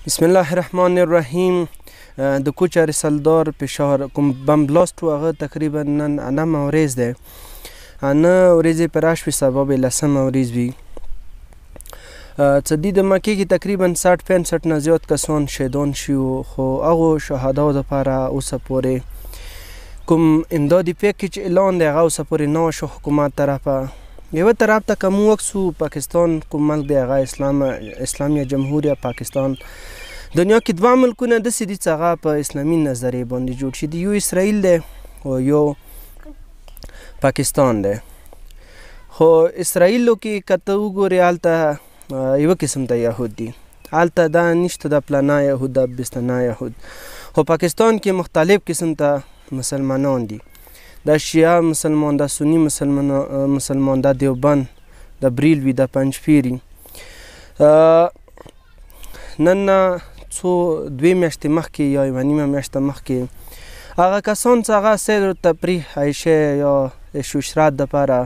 بسم الله الرحمن الرحیم. د کوچه رسالدار پېښور کوم بم بلاست و هغه تقریبا نن 9 ورځ دی. 9 ورځې په راشوي سبا به 10 ورځ وي. څه دي د مکې کې تقریبا 60-65 نه زیات کسان شهیدان شوي، خو هغو شهداو دپاره اوسه پورې کوم امدادي پیکیج اعلان دی هغه اوسه پورې نه وشو حکومت طرفه. یوه طرف ته که موږ وکسو پاکستان کوم ملک دی هغه اسلامیه جمهوریه پاکستان. دنیا کې دوه ملکونه داسې دي چې هغه په اسلامي نظریې باندې جوړ شي دي، یو اسرائیل دی او یو پاکستان دی. خو اسرائیلو کې که ته وګورې هلته یوه قسم ته یهود دي، هلته دا نشته د پلانه یهود د بستنه یهود. خو پاکستان کې مختلف قسم ته مسلمانان دي، د شیعه مسلمان، د سنی مسلمان، د دیوبند، د بریلوي، د پنجپیري. نن دوی میاشتې مخکې یا یوه نیمه میاشته مخکې هغه کسان چې هغه سیر تفریح عیشه یا عشرت دپاره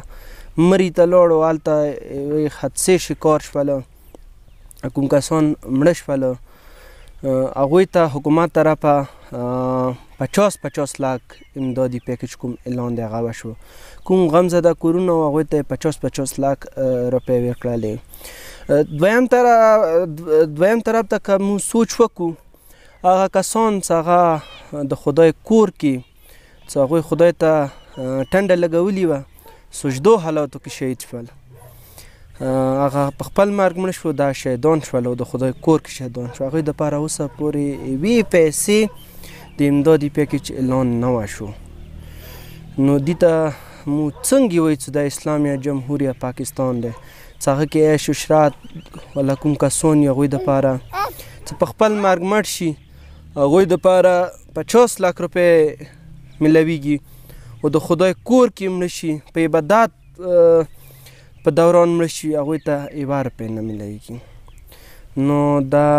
مري ته لاړو، هلته حادثې شکار شوله، کوم کسان مړه شوله، هغوی ته حکومت طرفه 50 لاک امدادي پیکیج کوم اعلان دی هغه وشو. کوم غمزده کورونه و هغوی ته 50 لاک روپۍ ورکړلې. دویم طرف ته که موږ سوچ وکړو، هغه کسان چې هغه د خدای کور کې چې هغوی خدای ته ټنډه لګولې وه سجدو حالاتو کې شهید شول، هغه په خپل مرګ مړه شو، دا شهیدان شول او د خدای کور کې شهیدان شو. هغوی دپاره اوسه پورې یوې پیسې د امدادي پیکیج اعلان نه وشو. نو دې ته موږ څنګه وایو چې د اسلامیه جمهوریه پاکستان دی چې هغه کې عیش و عشرت والا کوم کسان وي هغوی دپاره چې په خپل مرګ مړ شي هغوی دپاره 50 لاک روپۍ میلاویږي، او د خدای کور کې مړه شي په عبادت په دوران مړه شي هغوی ته 1 روپۍ نه میلاویږي. نو دا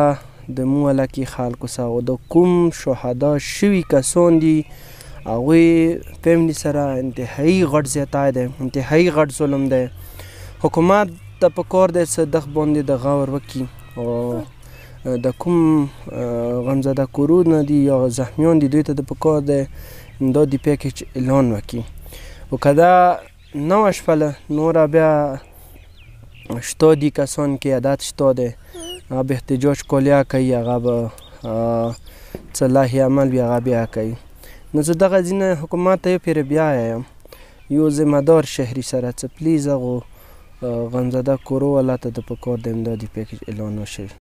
د مو علاقې خلکو سره او د کوم شهدا شوي کسان دي هغوی فیملي سره انتهایي غټ زیاتی دی، انتهایي غټ ظلم دی. حکومت ته پکار دی چې دغه باندې د غور وکړي او د کوم غمزده کورونه دي یا زخمیان دي دوی ته د پکار دی امدادي پیکیج اعلان وکړي. او که دا نه وشوله نوره بیا شته دي کسان کې عادت شته دی هغه به احتجاج کالیه کوي، هغه به څه لایحې عمل وي هغه بیا کوي. نو زه دغه ځینې حکومت ته یو پېره بیا یم یو ذمهدار شهري سره چې پلیز هغو غمزده کورو والا ته د پکار د امدادي پیکیج اعلان وشي.